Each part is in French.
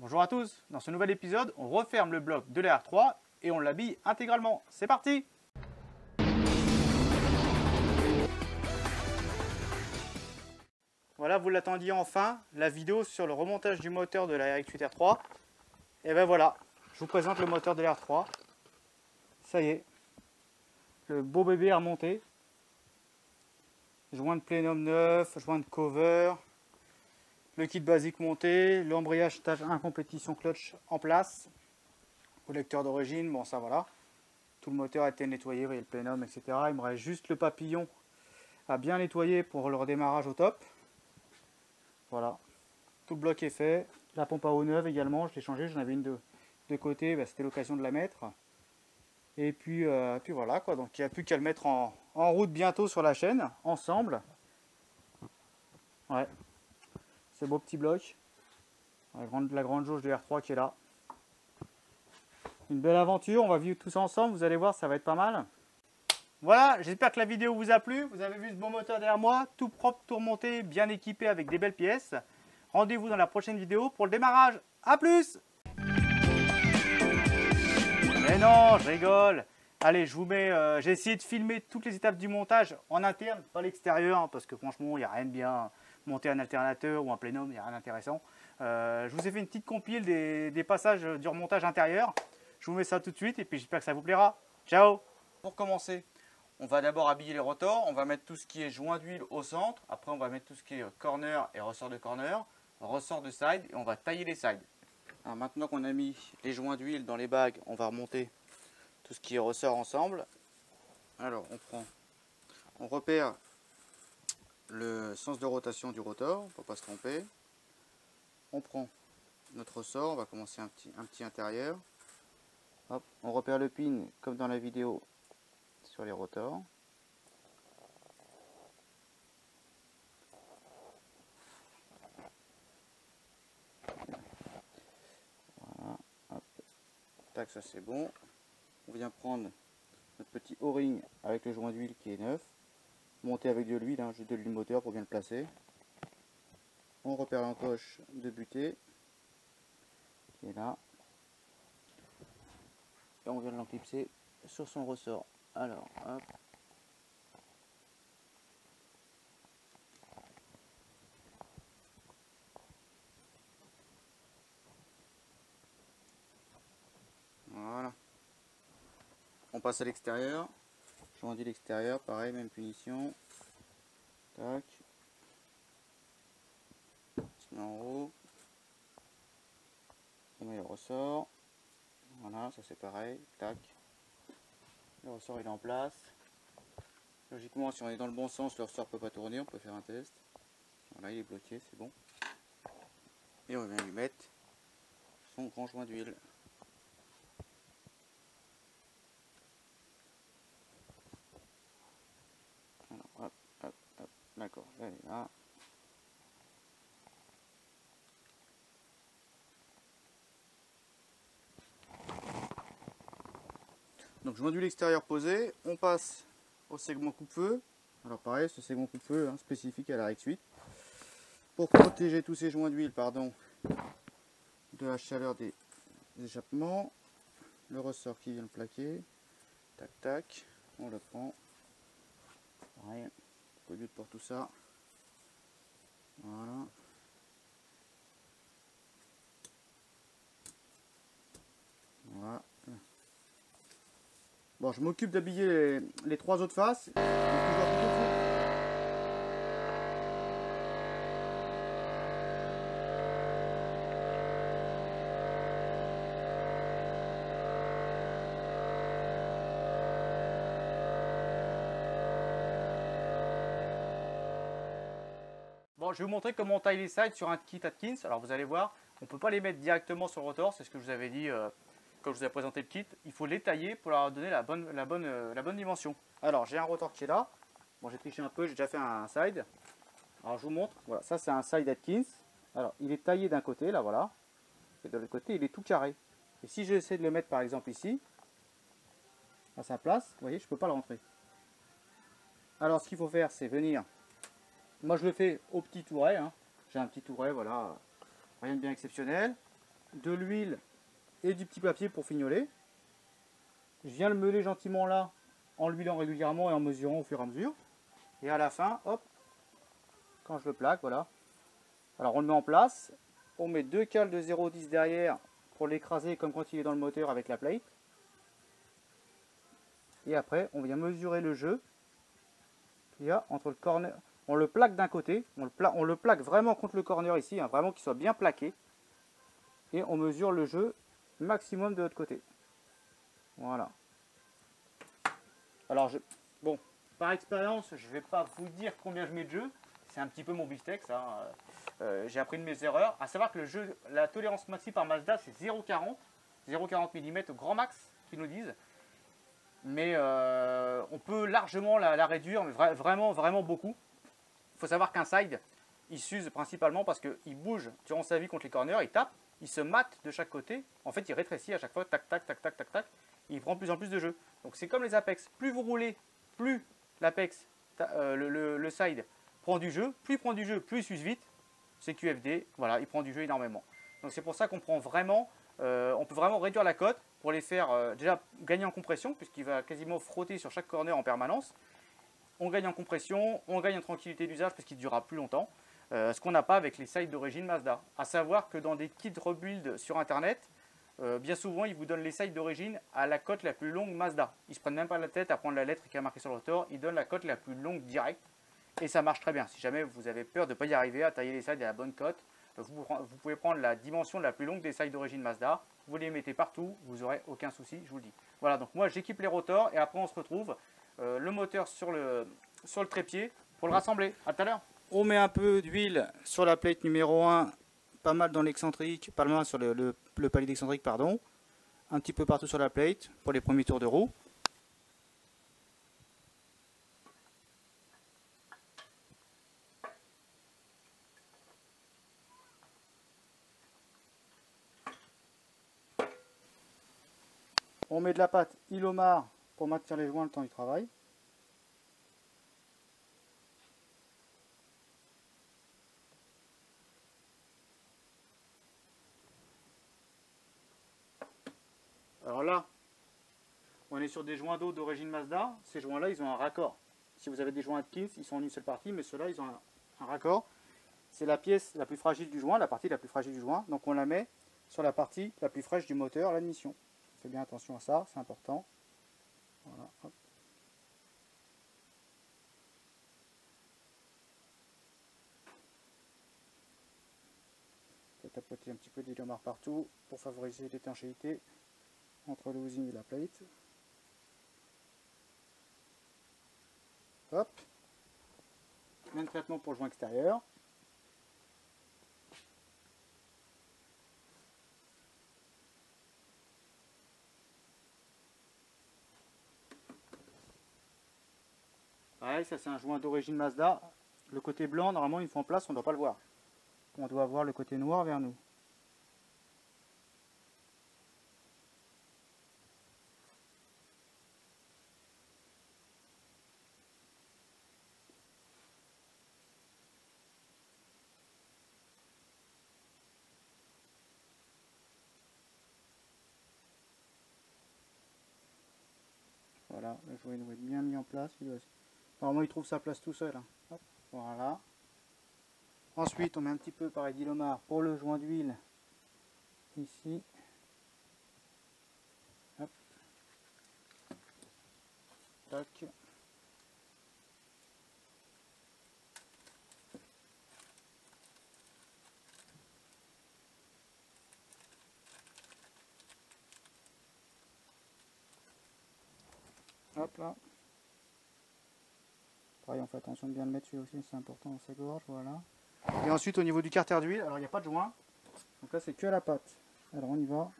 Bonjour à tous, dans ce nouvel épisode, on referme le bloc de la R3 et on l'habille intégralement. C'est parti! Voilà, vous l'attendiez enfin, la vidéo sur le remontage du moteur de la RX-8 R3. Et ben voilà, je vous présente le moteur de la R3. Ça y est, le beau bébé est remonté. Joint de plénum neuf, joint de cover, le kit basique monté, l'embrayage stage 1 compétition clutch en place, collecteur d'origine, bon ça voilà. Tout le moteur a été nettoyé, vous voyez le plénum, etc. Il me reste juste le papillon à bien nettoyer pour le redémarrage au top. Voilà, tout le bloc est fait. La pompe à eau neuve également, je l'ai changée, j'en avais une de côté, c'était l'occasion de la mettre. Et puis voilà quoi, donc il n'y a plus qu'à le mettre en route bientôt sur la chaîne, ensemble. Ouais, c'est beau petit bloc. La grande jauge de R3 qui est là. Une belle aventure, on va vivre tout ça ensemble, vous allez voir, ça va être pas mal. Voilà, j'espère que la vidéo vous a plu. Vous avez vu ce beau moteur derrière moi, tout propre, tout remonté, bien équipé avec des belles pièces. Rendez-vous dans la prochaine vidéo pour le démarrage. A plus! Mais non, je rigole. Allez, je vous mets, j'ai essayé de filmer toutes les étapes du montage en interne, pas l'extérieur, hein, parce que franchement, il n'y a rien de bien. Monter un alternateur ou un plénum, il n'y a rien d'intéressant. Je vous ai fait une petite compile des passages du remontage intérieur. Je vous mets ça tout de suite et puis j'espère que ça vous plaira. Ciao! Pour commencer, on va d'abord habiller les rotors. On va mettre tout ce qui est joint d'huile au centre. Après, on va mettre tout ce qui est corner et ressort de corner, ressort de side et on va tailler les sides. Alors maintenant qu'on a mis les joints d'huile dans les bagues, on va remonter tout ce qui est ressort ensemble. Alors on repère le sens de rotation du rotor pour ne pas se tromper. On prend notre ressort, on va commencer un petit intérieur. Hop, on repère le pin comme dans la vidéo sur les rotors. Voilà, hop. Tac, ça c'est bon. On vient prendre notre petit O-ring avec le joint d'huile qui est neuf. Monter avec de l'huile, juste de l'huile moteur pour bien le placer. On repère l'encoche de butée qui est là. Et on vient de l'enclipser sur son ressort. Alors, hop. Voilà. On passe à l'extérieur. Joint d'huile extérieur, pareil, même punition. Tac. On met en haut. On met le ressort. Voilà, ça c'est pareil. Tac. Le ressort il est en place. Logiquement, si on est dans le bon sens, le ressort ne peut pas tourner. On peut faire un test. Voilà, il est bloqué, c'est bon. Et on vient lui mettre son grand joint d'huile. Alors, hop, hop, hop. D'accord, elle est là. Donc joint d'huile extérieur posé, on passe au segment coupe-feu. Alors pareil, ce segment coupe-feu spécifique à la RX-8. Pour protéger tous ces joints d'huile de la chaleur des échappements. Le ressort qui vient le plaquer. Tac tac, on le prend. Pareil, un peu d'huile pour tout ça. Voilà. Voilà. Bon, je m'occupe d'habiller les trois autres faces. Bon, je vais vous montrer comment on taille les sides sur un kit Atkins. Alors vous allez voir, on ne peut pas les mettre directement sur le rotor, c'est ce que je vous avais dit quand je vous ai présenté le kit. Il faut les tailler pour leur donner la bonne dimension. Alors j'ai un rotor qui est là. Bon, j'ai triché un peu, j'ai déjà fait un side. Alors je vous montre, voilà, ça c'est un side Atkins. Alors il est taillé d'un côté, là voilà. Et de l'autre côté il est tout carré. Et si j'essaie de le mettre par exemple ici, à sa place, vous voyez, je ne peux pas le rentrer. Alors ce qu'il faut faire, c'est venir. Moi je le fais au petit touret, j'ai un petit touret, voilà, rien de bien exceptionnel. de l'huile et du petit papier pour fignoler. Je viens le meuler gentiment là, en l'huilant régulièrement et en mesurant au fur et à mesure. Et à la fin, hop, quand je le plaque, voilà. Alors on le met en place, on met 2 cales de 0,10 derrière pour l'écraser comme quand il est dans le moteur avec la plate. Et après, on vient mesurer le jeu qu'il y a entre le corner. On le plaque d'un côté, on le plaque vraiment contre le corner ici, hein, vraiment qu'il soit bien plaqué. Et on mesure le jeu maximum de l'autre côté. Voilà. Alors, bon, par expérience, je ne vais pas vous dire combien je mets de jeu. C'est un petit peu mon beefsteak, ça. J'ai appris de mes erreurs. À savoir que le jeu, la tolérance maxi par Mazda, c'est 0,40. 0,40 mm au grand max, qu'ils nous disent. Mais on peut largement la réduire, mais vraiment beaucoup. Il faut savoir qu'un side, il s'use principalement parce qu'il bouge durant sa vie contre les corners, il tape, il se mate de chaque côté. En fait, il rétrécit à chaque fois, tac, tac, tac, tac, tac, tac. Il prend de plus en plus de jeu. Donc c'est comme les Apex. Plus vous roulez, plus l'Apex, le side, prend du jeu. Plus il prend du jeu, plus il s'use vite. C'est QFD, voilà, il prend du jeu énormément. Donc c'est pour ça qu'on prend vraiment, on peut vraiment réduire la cote pour les faire déjà gagner en compression, puisqu'il va quasiment frotter sur chaque corner en permanence. On gagne en compression, on gagne en tranquillité d'usage parce qu'il durera plus longtemps. Ce qu'on n'a pas avec les sides d'origine Mazda. A savoir que dans des kits rebuild sur internet, bien souvent ils vous donnent les sides d'origine à la cote la plus longue Mazda. Ils ne se prennent même pas la tête à prendre la lettre qui est marquée sur le rotor, ils donnent la cote la plus longue directe. Et ça marche très bien. Si jamais vous avez peur de ne pas y arriver à tailler les sides à la bonne cote, vous pouvez prendre la dimension la plus longue des sides d'origine Mazda. Vous les mettez partout, vous n'aurez aucun souci, je vous le dis. Voilà, donc moi j'équipe les rotors et après on se retrouve le moteur sur le trépied pour le rassembler. À tout à l'heure. On met un peu d'huile sur la plate numéro 1, pas mal dans l'excentrique, pas mal sur le palier d'excentrique, pardon. Un petit peu partout sur la plate pour les premiers tours de roue. On met de la pâte Ilomar pour maintenir les joints le temps du travail. Alors là, on est sur des joints d'eau d'origine Mazda. Ces joints-là, ils ont un raccord. Si vous avez des joints Atkins, ils sont en une seule partie, mais ceux-là, ils ont un raccord. C'est la pièce la plus fragile du joint, la partie la plus fragile du joint. Donc on la met sur la partie la plus fraîche du moteur, l'admission. Faites bien attention à ça, c'est important. Voilà, hop. Tapoter un petit peu d'Ilomar partout pour favoriser l'étanchéité entre le housing et la plate. Hop. Même traitement pour le joint extérieur. Pareil, ça c'est un joint d'origine Mazda. Le côté blanc, normalement une fois en place, on ne doit pas le voir. On doit avoir le côté noir vers nous. Voilà, le joint doit être bien mis en place. Normalement, il trouve sa place tout seul. Hein. Hop, voilà. Ensuite, on met un petit peu pareil d'Ilomar pour le joint d'huile. Ici. Hop. Tac. Hop là. Pareil, on fait attention de bien le mettre celui aussi, c'est important dans sa gorge, voilà. Et ensuite au niveau du carter d'huile, alors il n'y a pas de joint, donc là c'est que à la patte. Alors on y va.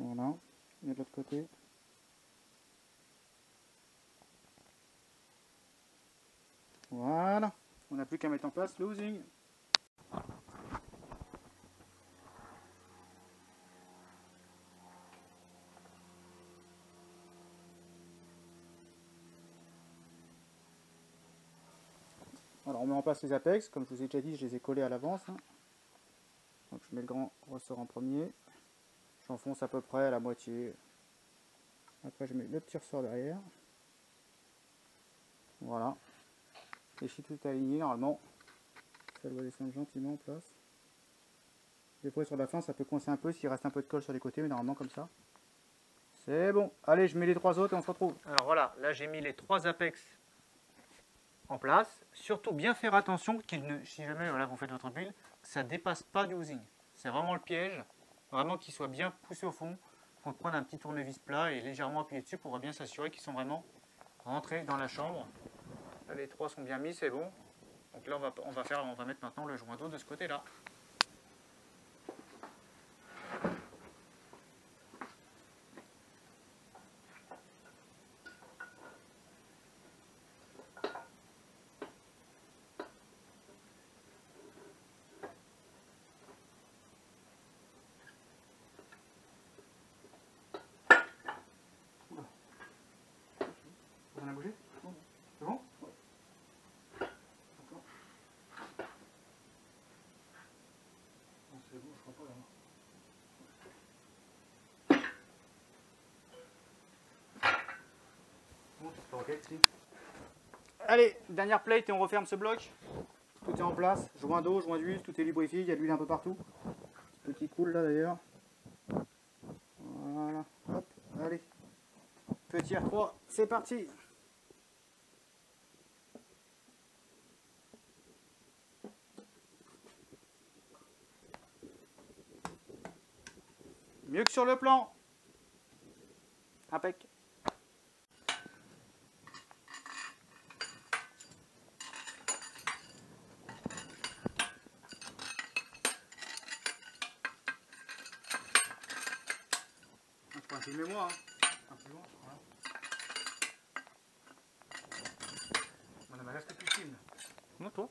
Voilà, et de l'autre côté. Voilà, on n'a plus qu'à mettre en place le housing. Alors on met en remplace les apex. Comme je vous ai déjà dit, je les ai collés à l'avance. Hein. Donc je mets le grand ressort en premier. J'enfonce à peu près à la moitié. Après je mets le petit ressort derrière. Voilà. Et si tout est aligné, normalement, ça doit descendre gentiment en place. Des fois sur la fin ça peut coincer un peu s'il reste un peu de colle sur les côtés, mais normalement comme ça. C'est bon. Allez, je mets les 3 autres et on se retrouve. Alors voilà, là j'ai mis les 3 apex en place. Surtout bien faire attention qu'il ne, si jamais voilà, vous faites votre pile, ça ne dépasse pas du housing. C'est vraiment le piège. Vraiment qu'il soit bien poussé au fond. Il faut prendre un petit tournevis plat et légèrement appuyer dessus pour bien s'assurer qu'ils sont vraiment rentrés dans la chambre. Là, les 3 sont bien mis, c'est bon. Donc là on va mettre maintenant le joint d'eau de ce côté-là. On a bougé? C'est bon? D'accord. C'est bon, je crois pas là. Allez, dernière plate et on referme ce bloc. Tout est en place, joint d'eau, joint d'huile, tout est lubrifié, il y a de l'huile un peu partout. Tout qui coule là d'ailleurs. Voilà, hop, allez. Petit R3, c'est parti. Mieux que sur le plan. Impec. Filmez-moi, hein. Un peu loin, voilà. On a reste plus film. Non, toi?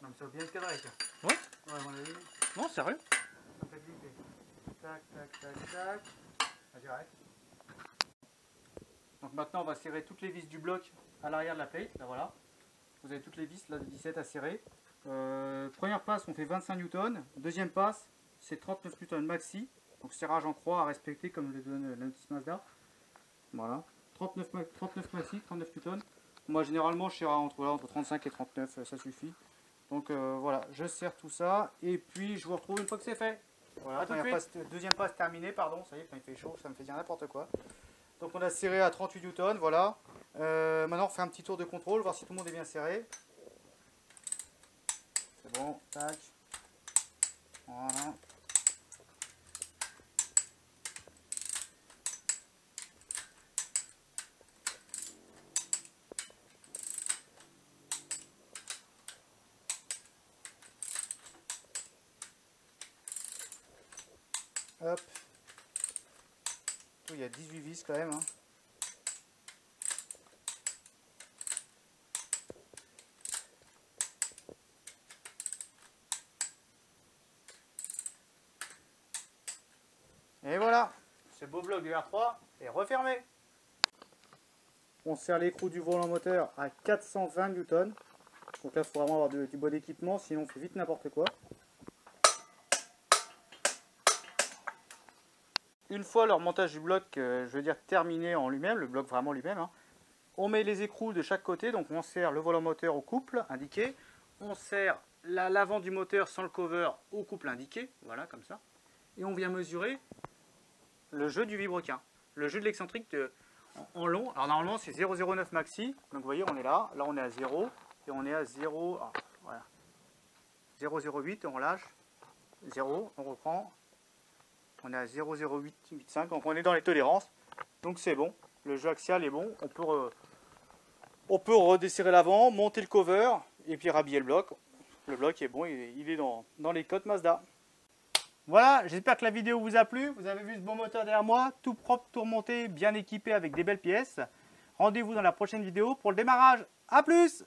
Non, mais ça va bien être cadré, ça. Ouais? Ouais, à mon avis. Non, sérieux? Ça fait flipper. Tac, tac, tac, tac. Vas-y, arrête. Donc maintenant, on va serrer toutes les vis du bloc à l'arrière de la plate. Là, voilà. Vous avez toutes les vis, là, de 17 à serrer. Première passe, on fait 25 newtons. Deuxième passe, c'est 39 newtons maxi. Donc serrage en croix à respecter comme le donne la notice Mazda. Voilà. 39 maxi, 39 newtons. Moi généralement je serre entre 35 et 39, ça suffit. Donc voilà, je serre tout ça et puis je vous retrouve une fois que c'est fait. Voilà, deuxième passe terminée, pardon, ça y est, quand il fait chaud, ça me fait dire n'importe quoi. Donc on a serré à 38 newtons, voilà. Maintenant on fait un petit tour de contrôle, voir si tout le monde est bien serré. C'est bon, tac. Voilà. Hop. Il y a 18 vis quand même. Hein. Et voilà, ce beau bloc de R3 est refermé. On serre l'écrou du volant moteur à 420 newtons. Donc là, il faut vraiment avoir du bon équipement, sinon on fait vite n'importe quoi. Une fois le remontage du bloc, je veux dire terminé en lui-même, le bloc vraiment lui-même, hein, on met les écrous de chaque côté, donc on serre le volant moteur au couple indiqué, on serre l'avant du moteur sans le cover au couple indiqué, voilà comme ça, et on vient mesurer le jeu du vilebrequin, le jeu de l'excentrique en long. Alors normalement c'est 0,09 maxi, donc vous voyez on est là on est à 0, et on est à 0, ah, voilà, 0,08, on relâche, 0, on reprend. On est à 0,0885, donc on est dans les tolérances. Donc c'est bon, le jeu axial est bon. On peut redesserrer l'avant, monter le cover et puis rhabiller le bloc. Le bloc est bon, il est dans les codes Mazda. Voilà, j'espère que la vidéo vous a plu. Vous avez vu ce bon moteur derrière moi, tout propre, tout remonté, bien équipé avec des belles pièces. Rendez-vous dans la prochaine vidéo pour le démarrage. A plus!